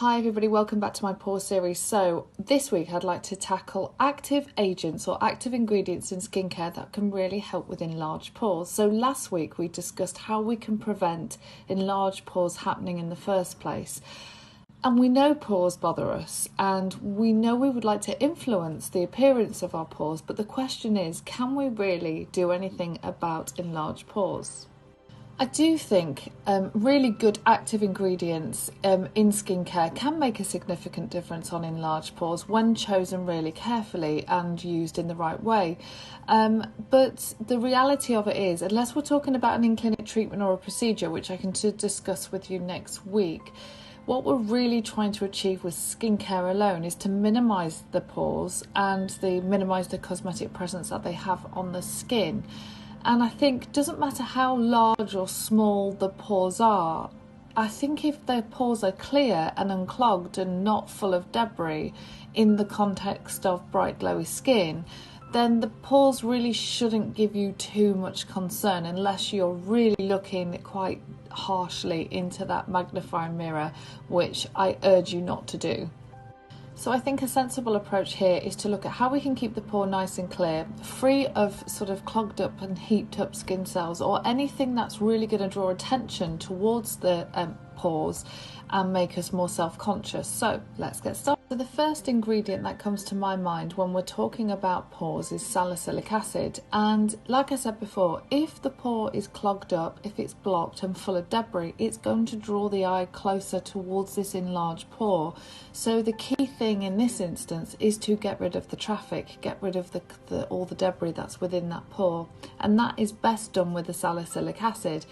Hi everybody, welcome back to my pore series. So this week I'd like to tackle active agents or active ingredients in skincare that can really help with enlarged pores. So last week we discussed how we can prevent enlarged pores happening in the first place. And we know pores bother us, and we know we would like to influence the appearance of our pores, but the question is, can we really do anything about enlarged pores? I do think really good active ingredients in skincare can make a significant difference on enlarged pores when chosen really carefully and used in the right way. But the reality of it is, unless we're talking about an in-clinic treatment or a procedure, which I can discuss with you next week, what we're really trying to achieve with skincare alone is to minimise the pores and minimise the cosmetic presence that they have on the skin. And I think it doesn't matter how large or small the pores are, I think if the pores are clear and unclogged and not full of debris in the context of bright glowy skin, then the pores really shouldn't give you too much concern unless you're really looking quite harshly into that magnifying mirror, which I urge you not to do. So I think a sensible approach here is to look at how we can keep the pore nice and clear, free of sort of clogged up and heaped up skin cells or anything that's really going to draw attention towards the pores and make us more self-conscious. So let's get started. So the first ingredient that comes to my mind when we're talking about pores is salicylic acid. And like I said before, if the pore is clogged up, if it's blocked and full of debris, it's going to draw the eye closer towards this enlarged pore. So the key thing in this instance is to get rid of the traffic, get rid of all the debris that's within that pore. And that is best done with the salicylic acid,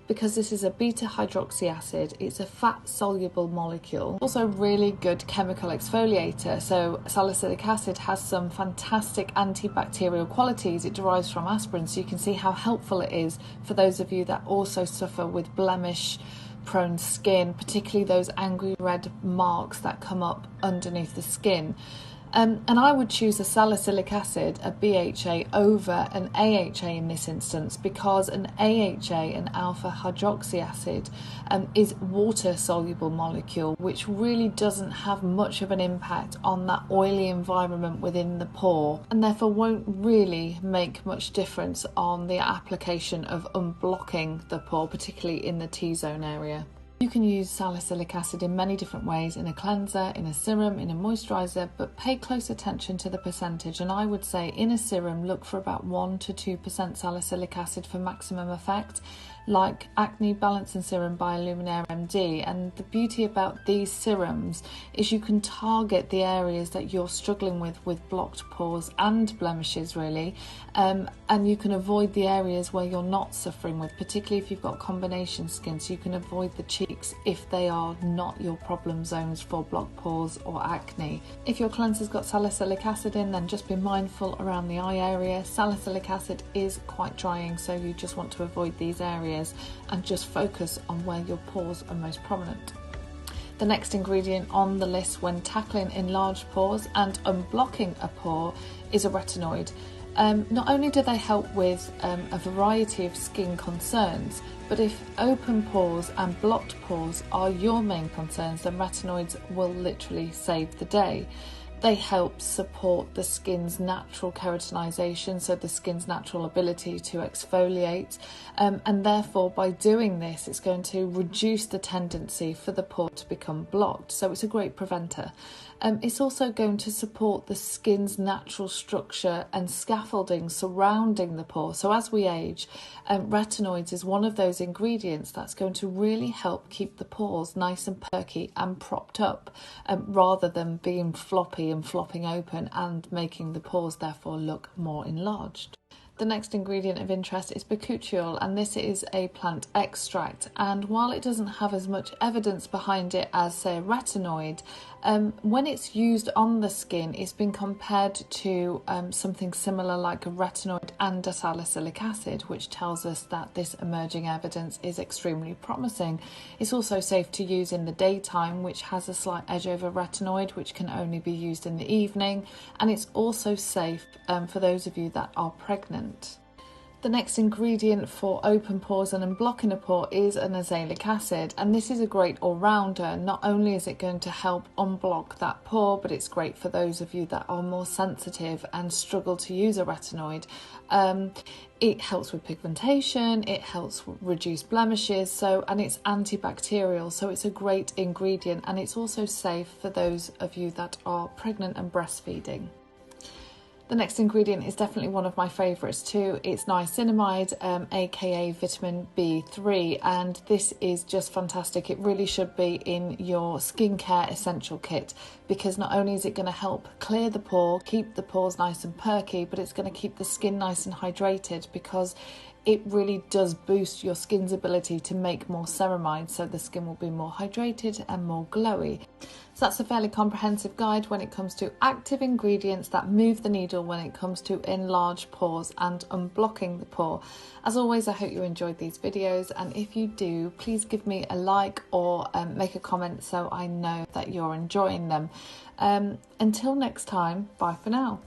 because this is a beta hydroxy acid. It's a fat soluble molecule, also really good chemical exfoliator. So salicylic acid has some fantastic antibacterial qualities. It derives from aspirin, so you can see how helpful it is for those of you that also suffer with blemish prone skin, particularly those angry red marks that come up underneath the skin. And I would choose a salicylic acid, a BHA, over an AHA in this instance, because an AHA, an alpha hydroxy acid, is water-soluble molecule, which really doesn't have much of an impact on that oily environment within the pore, and therefore won't really make much difference on the application of unblocking the pore, particularly in the T-zone area. You can use salicylic acid in many different ways, in a cleanser, in a serum, in a moisturiser, but pay close attention to the percentage. And I would say in a serum, look for about 1 to 2% salicylic acid for maximum effect, like Acne Balancing Serum by Luminaire MD. And the beauty about these serums is you can target the areas that you're struggling with blocked pores and blemishes really, and you can avoid the areas where you're not suffering with, particularly if you've got combination skin, so you can avoid the cheeks if they are not your problem zones for blocked pores or acne. If your cleanser's got salicylic acid in, then just be mindful around the eye area. Salicylic acid is quite drying, so you just want to avoid these areas and just focus on where your pores are most prominent. The next ingredient on the list when tackling enlarged pores and unblocking a pore is a retinoid. Not only do they help with a variety of skin concerns, but if open pores and blocked pores are your main concerns, then retinoids will literally save the day. They help support the skin's natural keratinization, so the skin's natural ability to exfoliate, and therefore by doing this it's going to reduce the tendency for the pore to become blocked, so it's a great preventer. It's also going to support the skin's natural structure and scaffolding surrounding the pore. So as we age, retinoids is one of those ingredients that's going to really help keep the pores nice and perky and propped up, rather than being floppy and flopping open and making the pores therefore look more enlarged. The next ingredient of interest is Pecutial, and this is a plant extract, and while it doesn't have as much evidence behind it as say a retinoid, when it's used on the skin it's been compared to something similar like a retinoid and a salicylic acid, which tells us that this emerging evidence is extremely promising. It's also safe to use in the daytime, which has a slight edge over retinoid, which can only be used in the evening, and it's also safe for those of you that are pregnant. The next ingredient for open pores and unblocking a pore is an azelaic acid, and this is a great all-rounder. Not only is it going to help unblock that pore, but it's great for those of you that are more sensitive and struggle to use a retinoid. It helps with pigmentation, it helps reduce blemishes, and it's antibacterial, so it's a great ingredient, and it's also safe for those of you that are pregnant and breastfeeding. The next ingredient is definitely one of my favourites too. It's niacinamide, aka vitamin B3, and this is just fantastic. It really should be in your skincare essential kit, because not only is it going to help clear the pore, keep the pores nice and perky, but it's going to keep the skin nice and hydrated, because it really does boost your skin's ability to make more ceramide, so the skin will be more hydrated and more glowy. So that's a fairly comprehensive guide when it comes to active ingredients that move the needle when it comes to enlarged pores and unblocking the pore. As always, I hope you enjoyed these videos, and if you do, please give me a like or make a comment so I know that you're enjoying them. Until next time, bye for now.